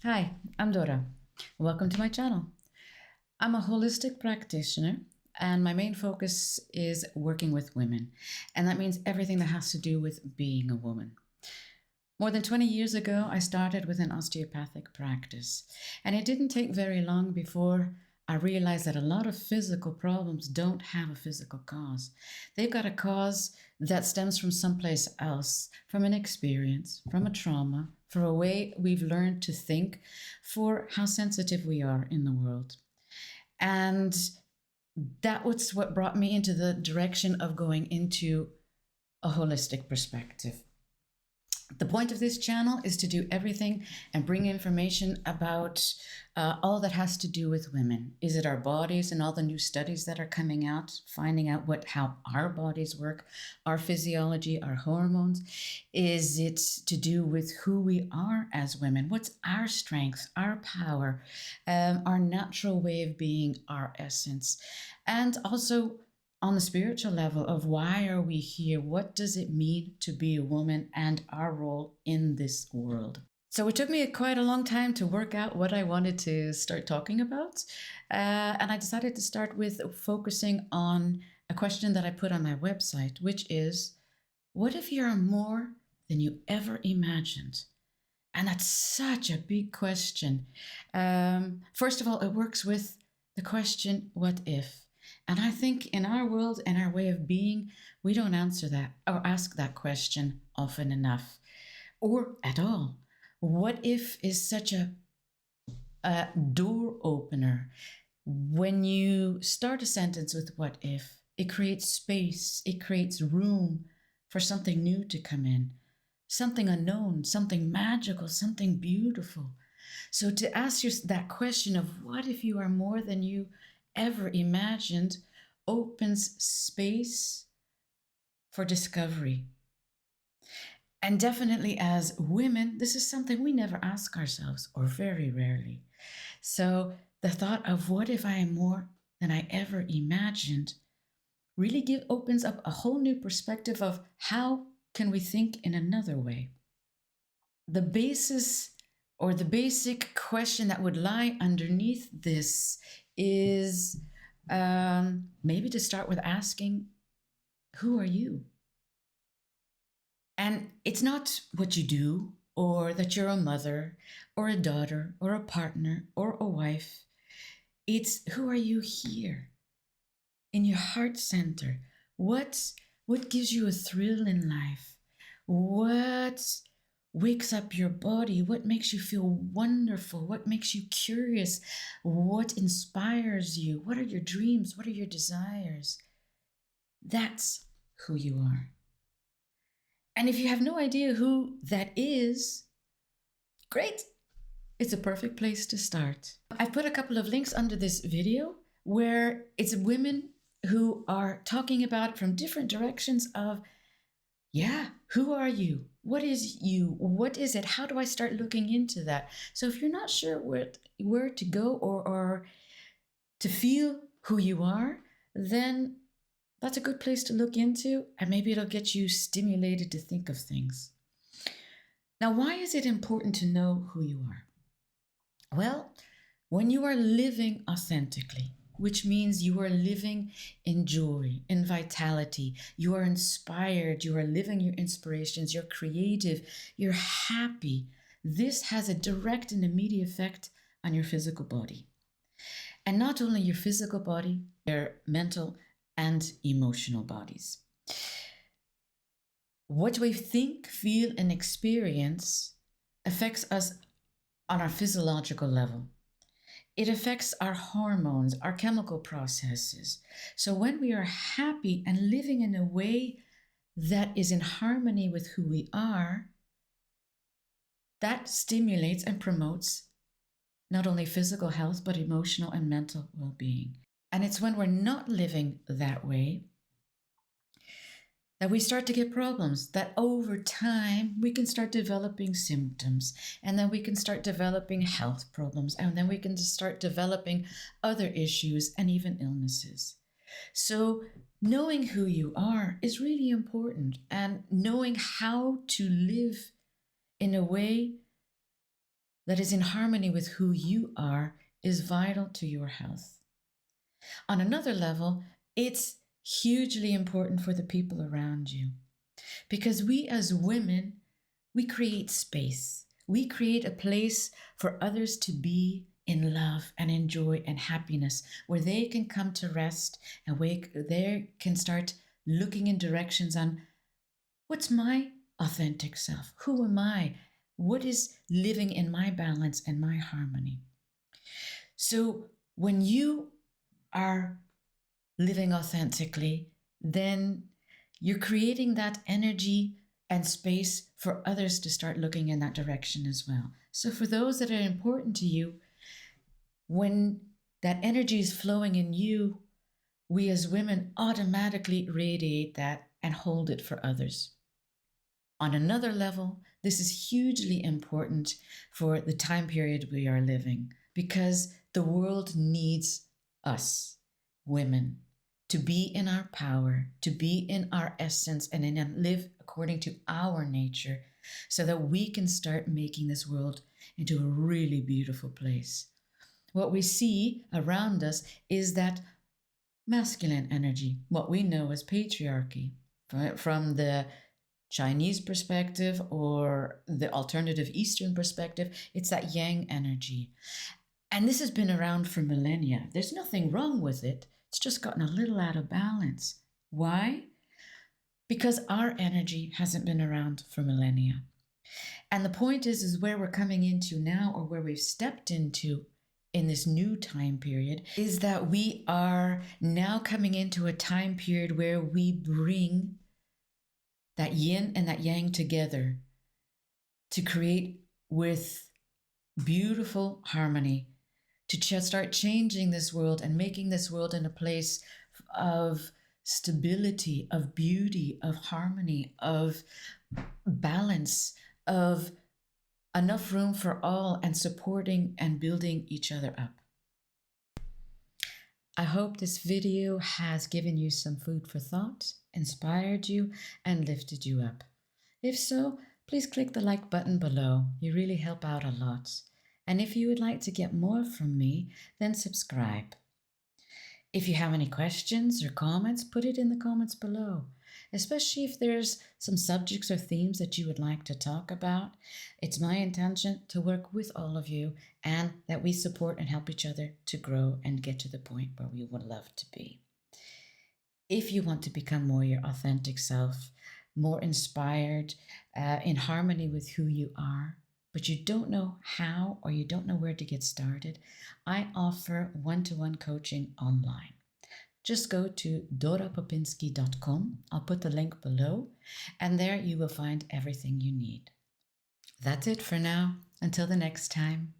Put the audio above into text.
Hi, I'm Dora. Welcome to my channel. I'm a holistic practitioner, and my main focus is working with women. And that means everything that has to do with being a woman. More than 20 years ago, I started with an osteopathic practice. And it didn't take very long before I realized that a lot of physical problems don't have a physical cause. They've got a cause that stems from someplace else, from an experience, from a trauma, for a way we've learned to think, for how sensitive we are in the world. And that was what brought me into the direction of going into a holistic perspective. The point of this channel is to do everything and bring information about all that has to do with women. Is it our bodies and all the new studies that are coming out, finding out how our bodies work, our physiology, our hormones? Is it to do with who we are as women? What's our strengths, our power, our natural way of being, our essence? And also on the spiritual level of why are we here? What does it mean to be a woman and our role in this world? So it took me quite a long time to work out what I wanted to start talking about. And I decided to start with focusing on a question that I put on my website, which is, what if you're more than you ever imagined? And that's such a big question. First of all, it works with the question, what if? And I think in our world and our way of being, we don't answer that or ask that question often enough or at all. What if is such a door opener. When you start a sentence with what if, it creates space, it creates room for something new to come in, something unknown, something magical, something beautiful. So to ask that question of what if you are more than you ever imagined opens space for discovery. And definitely as women, this is something we never ask ourselves, or very rarely. So the thought of what if I am more than I ever imagined really opens up a whole new perspective of how can we think in another way. The basis or the basic question that would lie underneath this is maybe to start with asking, who are you? And it's not what you do, or that you're a mother, or a daughter, or a partner, or a wife. It's who are you here in your heart center? What gives you a thrill in life? What wakes up your body? What makes you feel wonderful? What makes you curious? What inspires you? What are your dreams? What are your desires? That's who you are. And if you have no idea who that is, great. It's a perfect place to start. I've put a couple of links under this video where it's women who are talking about from different directions of, yeah, who are you? What is you? What is it? How do I start looking into that? So if you're not sure where to go or to feel who you are, then that's a good place to look into, and maybe it'll get you stimulated to think of things. Now, why is it important to know who you are? Well, when you are living authentically, which means you are living in joy, in vitality, you are inspired, you are living your inspirations, you're creative, you're happy, this has a direct and immediate effect on your physical body. And not only your physical body, your mental and emotional bodies. What we think, feel, and experience affects us on our physiological level. It affects our hormones, our chemical processes. So when we are happy and living in a way that is in harmony with who we are, that stimulates and promotes not only physical health, but emotional and mental well-being. And it's when we're not living that way that we start to get problems, that over time we can start developing symptoms, and then we can start developing health problems, and then we can start developing other issues and even illnesses. So knowing who you are is really important, and knowing how to live in a way that is in harmony with who you are is vital to your health. On another level, it's hugely important for the people around you because we as women, we create space. We create a place for others to be in love and in joy and happiness where they can come to rest and they can start looking in directions on what's my authentic self? Who am I? What is living in my balance and my harmony? So when you are living authentically, then you're creating that energy and space for others to start looking in that direction as well. So for those that are important to you, when that energy is flowing in you, we as women automatically radiate that and hold it for others. On another level, this is hugely important for the time period we are living because the world needs us, women, to be in our power, to be in our essence, and live according to our nature so that we can start making this world into a really beautiful place. What we see around us is that masculine energy, what we know as patriarchy, from the Chinese perspective or the alternative Eastern perspective, it's that yang energy. And this has been around for millennia. There's nothing wrong with it. It's just gotten a little out of balance. Why? Because our energy hasn't been around for millennia. And the point is where we're coming into now, or where we've stepped into in this new time period, is that we are now coming into a time period where we bring that yin and that yang together to create with beautiful harmony, to start changing this world and making this world in a place of stability, of beauty, of harmony, of balance, of enough room for all, and supporting and building each other up. I hope this video has given you some food for thought, inspired you, and lifted you up. If so, please click the like button below. You really help out a lot. And if you would like to get more from me, then subscribe. If you have any questions or comments, put it in the comments below, especially if there's some subjects or themes that you would like to talk about. It's my intention to work with all of you and that we support and help each other to grow and get to the point where we would love to be. If you want to become more your authentic self, more inspired, in harmony with who you are, but you don't know how or you don't know where to get started, I offer one-to-one coaching online. Just go to dorapopinski.com. I'll put the link below, and there you will find everything you need. That's it for now. Until the next time.